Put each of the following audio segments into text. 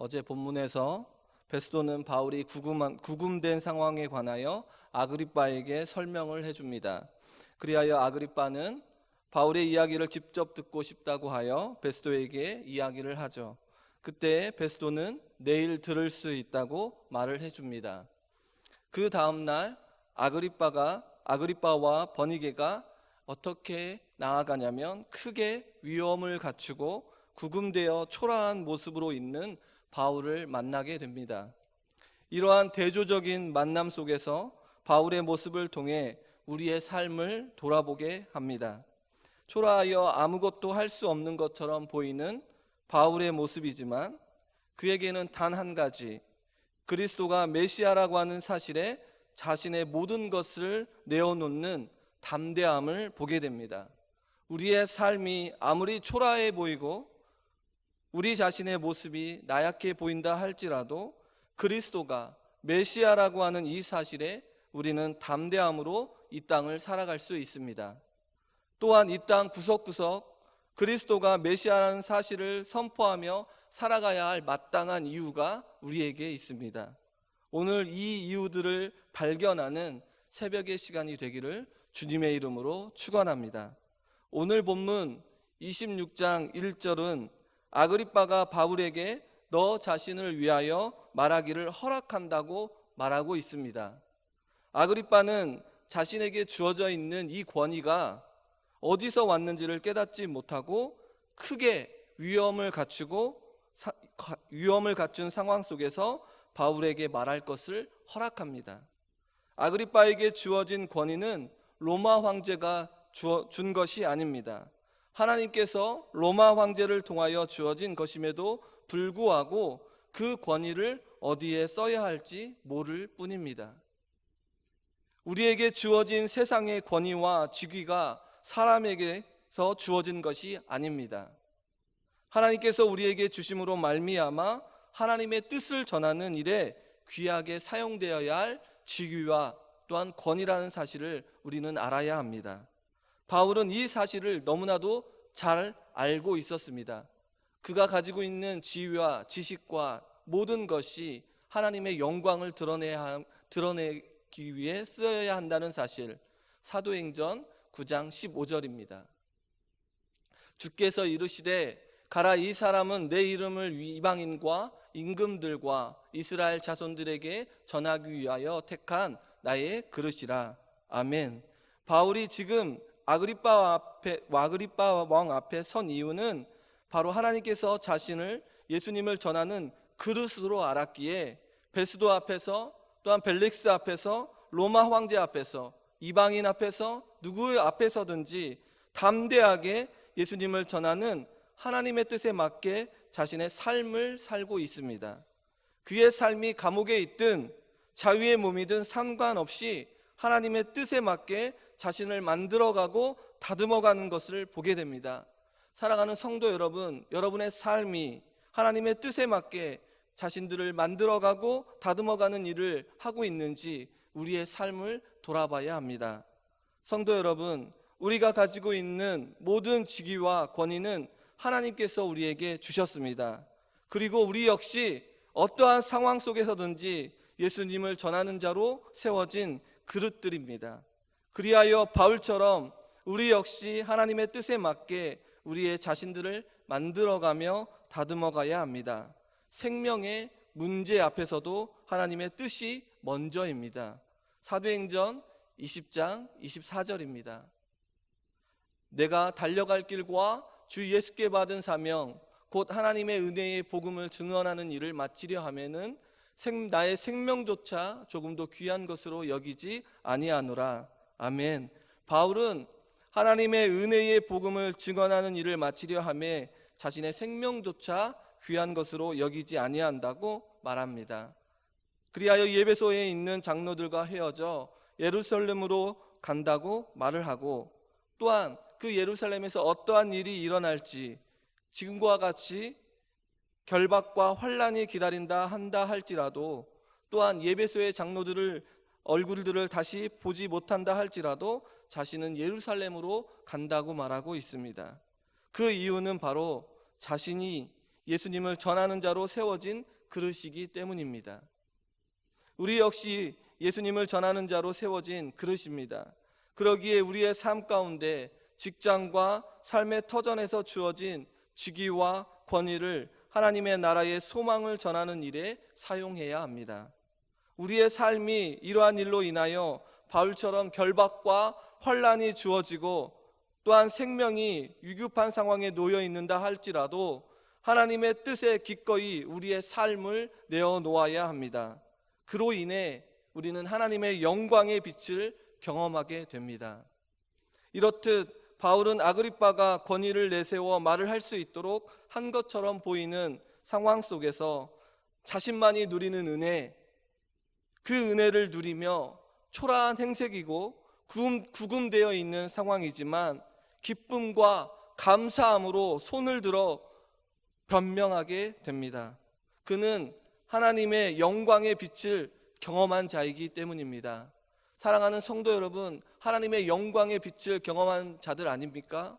어제 본문에서 베스도는 바울이 구금된 상황에 관하여 아그리빠에게 설명을 해줍니다. 그리하여 아그리빠는 바울의 이야기를 직접 듣고 싶다고 하여 베스도에게 이야기를 하죠. 그때 베스도는 내일 들을 수 있다고 말을 해줍니다. 그 다음날 아그리빠와 버니게가 어떻게 나아가냐면 크게 위험을 갖추고 구금되어 초라한 모습으로 있는 바울을 만나게 됩니다. 이러한 대조적인 만남 속에서 바울의 모습을 통해 우리의 삶을 돌아보게 합니다. 초라하여 아무것도 할 수 없는 것처럼 보이는 바울의 모습이지만 그에게는 단 한 가지, 그리스도가 메시아라고 하는 사실에 자신의 모든 것을 내어놓는 담대함을 보게 됩니다. 우리의 삶이 아무리 초라해 보이고 우리 자신의 모습이 나약해 보인다 할지라도 그리스도가 메시아라고 하는 이 사실에 우리는 담대함으로 이 땅을 살아갈 수 있습니다. 또한 이 땅 구석구석 그리스도가 메시아라는 사실을 선포하며 살아가야 할 마땅한 이유가 우리에게 있습니다. 오늘 이 이유들을 발견하는 새벽의 시간이 되기를 주님의 이름으로 축원합니다. 오늘 본문 26장 1절은 아그리빠가 바울에게 너 자신을 위하여 말하기를 허락한다고 말하고 있습니다. 아그리빠는 자신에게 주어져 있는 이 권위가 어디서 왔는지를 깨닫지 못하고 크게 위험을 갖춘 상황 속에서 바울에게 말할 것을 허락합니다. 아그리빠에게 주어진 권위는 로마 황제가 준 것이 아닙니다. 하나님께서 로마 황제를 통하여 주어진 것임에도 불구하고 그 권위를 어디에 써야 할지 모를 뿐입니다. 우리에게 주어진 세상의 권위와 직위가 사람에게서 주어진 것이 아닙니다. 하나님께서 우리에게 주심으로 말미암아 하나님의 뜻을 전하는 일에 귀하게 사용되어야 할 직위와 또한 권위라는 사실을 우리는 알아야 합니다. 바울은 이 사실을 너무나도 잘 알고 있었습니다. 그가 가지고 있는 지위와 지식과 모든 것이 하나님의 영광을 드러내기 위해 쓰여야 한다는 사실, 사도행전 9장 15절입니다. 주께서 이르시되 가라, 이 사람은 내 이름을 이방인과 임금들과 이스라엘 자손들에게 전하기 위하여 택한 나의 그릇이라. 아멘. 바울이 지금 아그리빠 왕 앞에 선 이유는 바로 하나님께서 자신을 예수님을 전하는 그릇으로 알았기에 베스도 앞에서 또한 벨릭스 앞에서 로마 황제 앞에서 이방인 앞에서 누구의 앞에서든지 담대하게 예수님을 전하는 하나님의 뜻에 맞게 자신의 삶을 살고 있습니다. 그의 삶이 감옥에 있든 자유의 몸이든 상관없이 하나님의 뜻에 맞게 자신을 만들어가고 다듬어가는 것을 보게 됩니다. 사랑하는 성도 여러분, 여러분의 삶이 하나님의 뜻에 맞게 자신들을 만들어가고 다듬어가는 일을 하고 있는지 우리의 삶을 돌아봐야 합니다. 성도 여러분, 우리가 가지고 있는 모든 직위와 권위는 하나님께서 우리에게 주셨습니다. 그리고 우리 역시 어떠한 상황 속에서든지 예수님을 전하는 자로 세워진 그릇들입니다. 그리하여 바울처럼 우리 역시 하나님의 뜻에 맞게 우리의 자신들을 만들어가며 다듬어가야 합니다. 생명의 문제 앞에서도 하나님의 뜻이 먼저입니다. 사도행전 20장 24절입니다. 내가 달려갈 길과 주 예수께 받은 사명 곧 하나님의 은혜의 복음을 증언하는 일을 마치려 하면은 나의 생명조차 조금도 귀한 것으로 여기지 아니하노라. 아멘. 바울은 하나님의 은혜의 복음을 증언하는 일을 마치려 하매 자신의 생명조차 귀한 것으로 여기지 아니한다고 말합니다. 그리하여 예배소에 있는 장로들과 헤어져 예루살렘으로 간다고 말을 하고, 또한 그 예루살렘에서 어떠한 일이 일어날지 지금과 같이 결박과 환란이 기다린다 한다 할지라도, 또한 예배소의 장로들을 얼굴들을 다시 보지 못한다 할지라도 자신은 예루살렘으로 간다고 말하고 있습니다. 그 이유는 바로 자신이 예수님을 전하는 자로 세워진 그릇이기 때문입니다. 우리 역시 예수님을 전하는 자로 세워진 그릇입니다. 그러기에 우리의 삶 가운데 직장과 삶의 터전에서 주어진 직위와 권위를 하나님의 나라의 소망을 전하는 일에 사용해야 합니다. 우리의 삶이 이러한 일로 인하여 바울처럼 결박과 환난이 주어지고 또한 생명이 위급한 상황에 놓여 있는다 할지라도 하나님의 뜻에 기꺼이 우리의 삶을 내어놓아야 합니다. 그로 인해 우리는 하나님의 영광의 빛을 경험하게 됩니다. 이렇듯 바울은 아그리빠가 권위를 내세워 말을 할 수 있도록 한 것처럼 보이는 상황 속에서 자신만이 누리는 은혜, 그 은혜를 누리며 초라한 행색이고 구금되어 있는 상황이지만 기쁨과 감사함으로 손을 들어 변명하게 됩니다. 그는 하나님의 영광의 빛을 경험한 자이기 때문입니다. 사랑하는 성도 여러분, 하나님의 영광의 빛을 경험한 자들 아닙니까?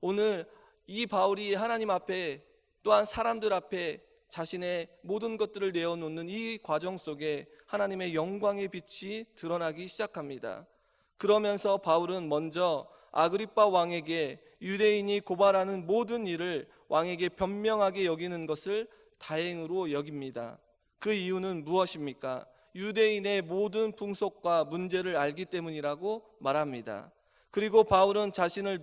오늘 이 바울이 하나님 앞에 또한 사람들 앞에 자신의 모든 것들을 내어놓는 이 과정 속에 하나님의 영광의 빛이 드러나기 시작합니다. 그러면서 바울은 먼저 아그리빠 왕에게 유대인이 고발하는 모든 일을 왕에게 변명하게 여기는 것을 다행으로 여깁니다. 그 이유는 무엇입니까? 유대인의 모든 풍속과 문제를 알기 때문이라고 말합니다. 그리고 바울은 자신의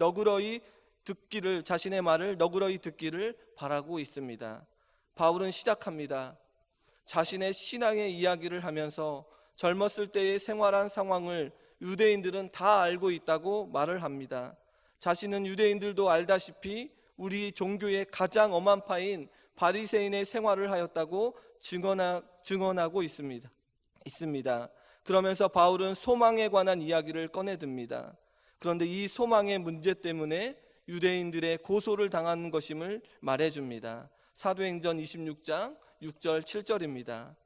말을 너그러이 듣기를 바라고 있습니다. 바울은 시작합니다. 자신의 신앙의 이야기를 하면서 젊었을 때의 생활한 상황을 유대인들은 다 알고 있다고 말을 합니다. 자신은 유대인들도 알다시피 우리 종교의 가장 엄한 파인 바리새인의 생활을 하였다고 증언하고 있습니다. 그러면서 바울은 소망에 관한 이야기를 꺼내듭니다. 그런데 이 소망의 문제 때문에 유대인들의 고소를 당하는 것임을 말해줍니다. 사도행전 26장 6절 7절입니다.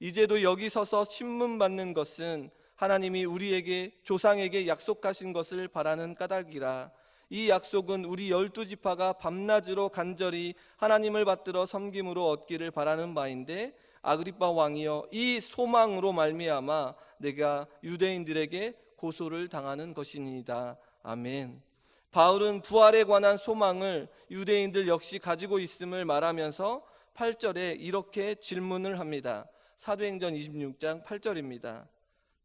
이제도 여기 서서 신문 받는 것은 하나님이 우리에게 조상에게 약속하신 것을 바라는 까닭이라. 이 약속은 우리 12지파가 밤낮으로 간절히 하나님을 받들어 섬김으로 얻기를 바라는 바인데 아그리빠 왕이여, 이 소망으로 말미암아 내가 유대인들에게 고소를 당하는 것이니이다. 아멘. 바울은 부활에 관한 소망을 유대인들 역시 가지고 있음을 말하면서 8절에 이렇게 질문을 합니다. 사도행전 26장 8절입니다.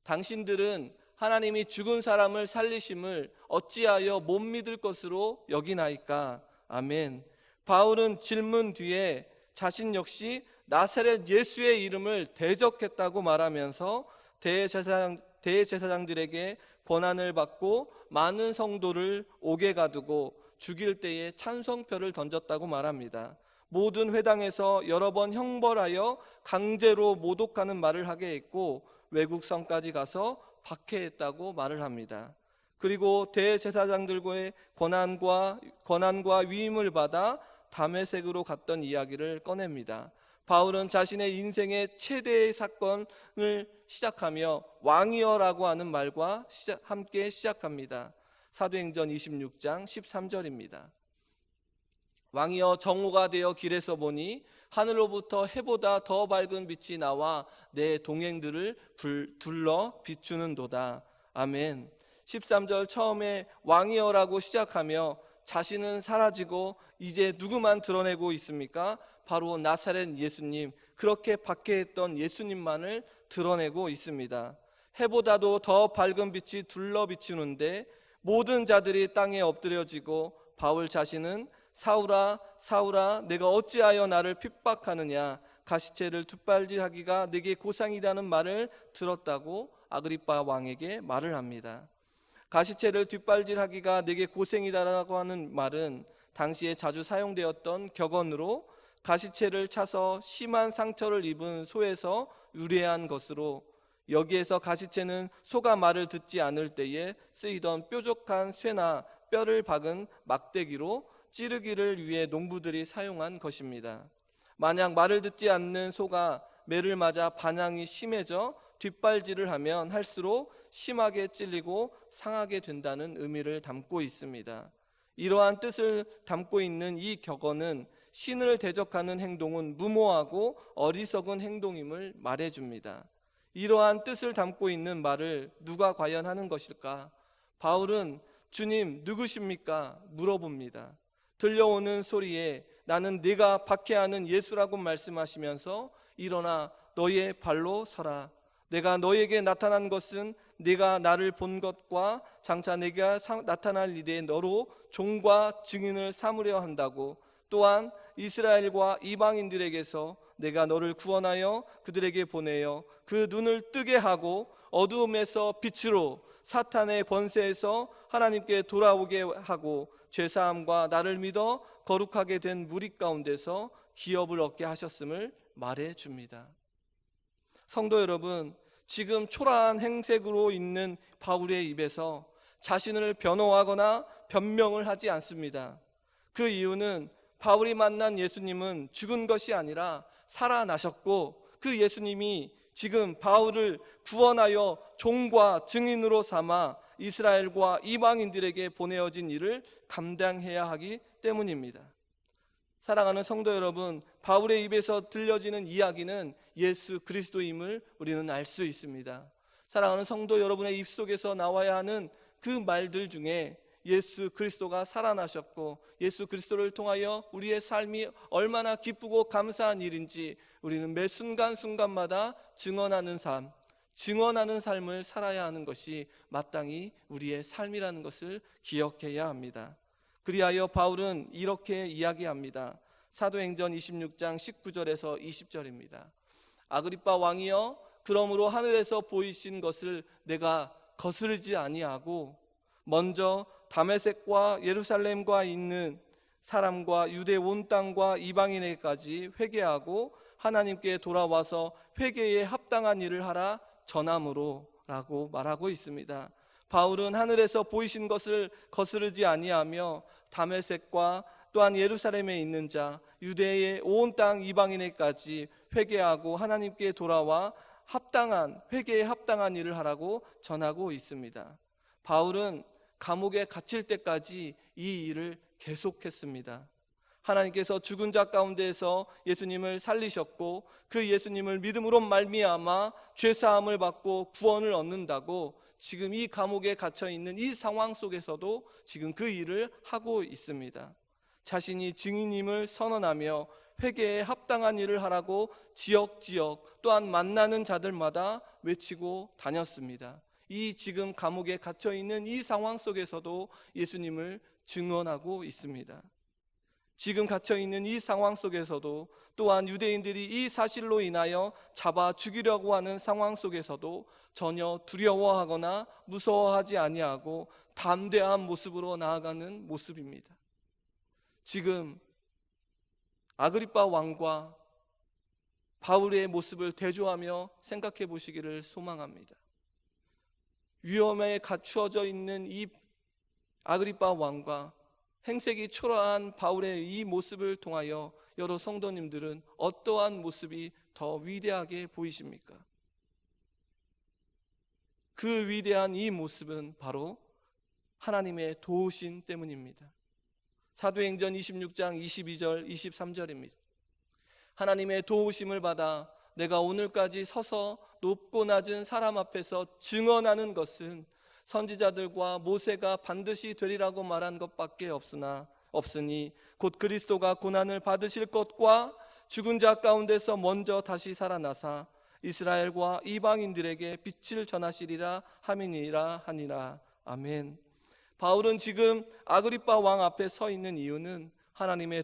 당신들은 하나님이 죽은 사람을 살리심을 어찌하여 못 믿을 것으로 여기나이까? 아멘. 바울은 질문 뒤에 자신 역시 나사렛 예수의 이름을 대적했다고 말하면서 대제사장들에게 권한을 받고 많은 성도를 옥에 가두고 죽일 때에 찬송표를 던졌다고 말합니다. 모든 회당에서 여러 번 형벌하여 강제로 모독하는 말을 하게 했고 외국 성까지 가서 박해했다고 말을 합니다. 그리고 대제사장들과의 권한과 위임을 받아 다메섹으로 갔던 이야기를 꺼냅니다. 바울은 자신의 인생의 최대의 사건을 시작하며 왕이여라고 하는 말과 함께 시작합니다. 사도행전 26장 13절입니다. 왕이여, 정오가 되어 길에서 보니 하늘로부터 해보다 더 밝은 빛이 나와 내 동행들을 둘러 비추는도다. 아멘. 13절 처음에 왕이여라고 시작하며 자신은 사라지고 이제 누구만 드러내고 있습니까? 바로 나사렛 예수님, 그렇게 박해했던 예수님만을 드러내고 있습니다. 해보다도 더 밝은 빛이 둘러 비추는데 모든 자들이 땅에 엎드려지고 바울 자신은 사울아 사울아 내가 어찌하여 나를 핍박하느냐, 가시체를 뒷발질하기가 내게 고상이라는 말을 들었다고 아그리빠 왕에게 말을 합니다. 가시체를 뒷발질하기가 내게 고생이다라고 하는 말은 당시에 자주 사용되었던 격언으로 가시체를 차서 심한 상처를 입은 소에서 유래한 것으로, 여기에서 가시체는 소가 말을 듣지 않을 때에 쓰이던 뾰족한 쇠나 뼈를 박은 막대기로 찌르기를 위해 농부들이 사용한 것입니다. 만약 말을 듣지 않는 소가 매를 맞아 반항이 심해져 뒷발질을 하면 할수록 심하게 찔리고 상하게 된다는 의미를 담고 있습니다. 이러한 뜻을 담고 있는 이 격언은 신을 대적하는 행동은 무모하고 어리석은 행동임을 말해줍니다. 이러한 뜻을 담고 있는 말을 누가 과연 하는 것일까? 바울은 주님 누구십니까? 물어봅니다. 들려오는 소리에 나는 네가 박해하는 예수라고 말씀하시면서 일어나 너의 발로 서라. 내가 너에게 나타난 것은 네가 나를 본 것과 장차 내가 나타날 일에 너로 종과 증인을 삼으려 한다고, 또한 이스라엘과 이방인들에게서 내가 너를 구원하여 그들에게 보내어 그 눈을 뜨게 하고 어두움에서 빛으로 사탄의 권세에서 하나님께 돌아오게 하고 죄사함과 나를 믿어 거룩하게 된 무리 가운데서 기업을 얻게 하셨음을 말해 줍니다. 성도 여러분, 지금 초라한 행색으로 있는 바울의 입에서 자신을 변호하거나 변명을 하지 않습니다. 그 이유는 바울이 만난 예수님은 죽은 것이 아니라 살아나셨고, 그 예수님이 지금 바울을 구원하여 종과 증인으로 삼아 이스라엘과 이방인들에게 보내어진 일을 감당해야 하기 때문입니다. 사랑하는 성도 여러분, 바울의 입에서 들려지는 이야기는 예수 그리스도임을 우리는 알 수 있습니다. 사랑하는 성도 여러분의 입속에서 나와야 하는 그 말들 중에 예수 그리스도가 살아나셨고 예수 그리스도를 통하여 우리의 삶이 얼마나 기쁘고 감사한 일인지 우리는 매 순간순간마다 증언하는 삶을 살아야 하는 것이 마땅히 우리의 삶이라는 것을 기억해야 합니다. 그리하여 바울은 이렇게 이야기합니다. 사도행전 26장 19절에서 20절입니다. 아그리빠 왕이여, 그러므로 하늘에서 보이신 것을 내가 거스르지 아니하고 먼저 다메섹과 예루살렘과 있는 사람과 유대 온 땅과 이방인에게까지 회개하고 하나님께 돌아와서 회개에 합당한 일을 하라 전함으로 라고 말하고 있습니다. 바울은 하늘에서 보이신 것을 거스르지 아니하며 다메섹과 또한 예루살렘에 있는 자 유대의 온 땅 이방인에게까지 회개하고 하나님께 돌아와 회개에 합당한 일을 하라고 전하고 있습니다. 바울은 감옥에 갇힐 때까지 이 일을 계속했습니다. 하나님께서 죽은 자 가운데에서 예수님을 살리셨고 그 예수님을 믿음으로 말미암아 죄사함을 받고 구원을 얻는다고 지금 이 감옥에 갇혀 있는 이 상황 속에서도 지금 그 일을 하고 있습니다. 자신이 증인임을 선언하며 회개에 합당한 일을 하라고 지역지역 또한 만나는 자들마다 외치고 다녔습니다. 이 지금 감옥에 갇혀 있는 이 상황 속에서도 예수님을 증언하고 있습니다. 지금 갇혀 있는 이 상황 속에서도 또한 유대인들이 이 사실로 인하여 잡아 죽이려고 하는 상황 속에서도 전혀 두려워하거나 무서워하지 아니하고 담대한 모습으로 나아가는 모습입니다. 지금 아그리빠 왕과 바울의 모습을 대조하며 생각해 보시기를 소망합니다. 위험에 갖추어져 있는 이 아그리빠 왕과 행색이 초라한 바울의 이 모습을 통하여 여러 성도님들은 어떠한 모습이 더 위대하게 보이십니까? 그 위대한 이 모습은 바로 하나님의 도우심 때문입니다. 사도행전 26장 22절 23절입니다. 하나님의 도우심을 받아 내가 오늘까지 서서 높고 낮은 사람 앞에서 증언하는 것은 선지자들과 모세가 반드시 되리라고 말한 것밖에 없으니 곧 그리스도가 고난을 받으실 것과 죽은 자 가운데서 먼저 다시 살아나사 이스라엘과 이방인들에게 빛을 전하시리라 함이니라 하니라. 아멘. 바울은 지금 아그리빠 왕 앞에 서 있는 이유는 하나님의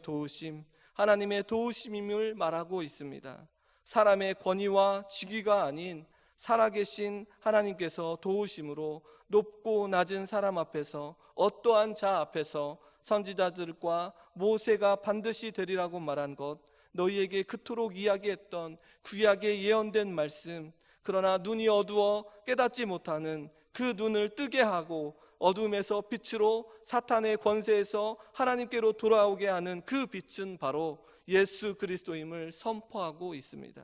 도우심임을 말하고 있습니다. 사람의 권위와 직위가 아닌 살아계신 하나님께서 도우심으로 높고 낮은 사람 앞에서 어떠한 자 앞에서 선지자들과 모세가 반드시 되리라고 말한 것, 너희에게 그토록 이야기했던 구약에 예언된 말씀, 그러나 눈이 어두워 깨닫지 못하는 그 눈을 뜨게 하고 어둠에서 빛으로 사탄의 권세에서 하나님께로 돌아오게 하는 그 빛은 바로 예수 그리스도임을 선포하고 있습니다.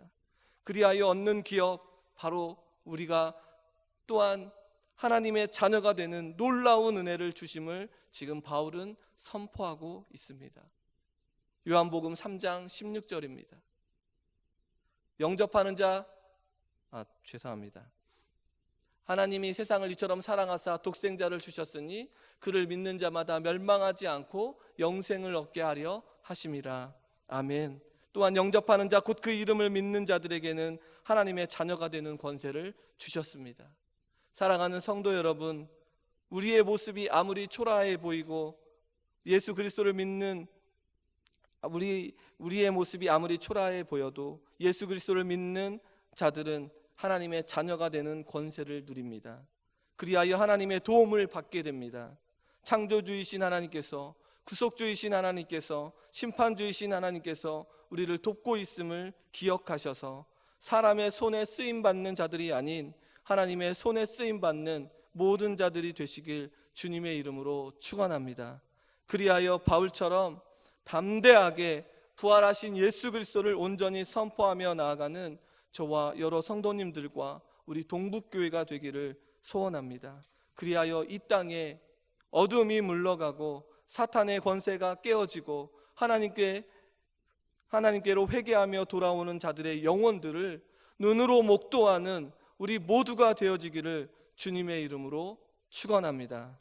그리하여 얻는 기업, 바로 우리가 또한 하나님의 자녀가 되는 놀라운 은혜를 주심을 지금 바울은 선포하고 있습니다. 요한복음 3장 16절입니다. 영접하는 자, 죄송합니다. 하나님이 세상을 이처럼 사랑하사 독생자를 주셨으니 그를 믿는 자마다 멸망하지 않고 영생을 얻게 하려 하심이라. 아멘. 또한 영접하는 자 곧 그 이름을 믿는 자들에게는 하나님의 자녀가 되는 권세를 주셨습니다. 사랑하는 성도 여러분, 우리의 모습이 아무리 초라해 보이고 예수 그리스도를 믿는 우리의 모습이 아무리 초라해 보여도 예수 그리스도를 믿는 자들은 하나님의 자녀가 되는 권세를 누립니다. 그리하여 하나님의 도움을 받게 됩니다. 창조주이신 하나님께서, 구속주이신 하나님께서, 심판주이신 하나님께서 우리를 돕고 있음을 기억하셔서 사람의 손에 쓰임받는 자들이 아닌 하나님의 손에 쓰임받는 모든 자들이 되시길 주님의 이름으로 축원합니다. 그리하여 바울처럼 담대하게 부활하신 예수 그리스도를 온전히 선포하며 나아가는 저와 여러 성도님들과 우리 동북교회가 되기를 소원합니다. 그리하여 이 땅에 어둠이 물러가고 사탄의 권세가 깨어지고 하나님께로 회개하며 돌아오는 자들의 영혼들을 눈으로 목도하는 우리 모두가 되어지기를 주님의 이름으로 축원합니다.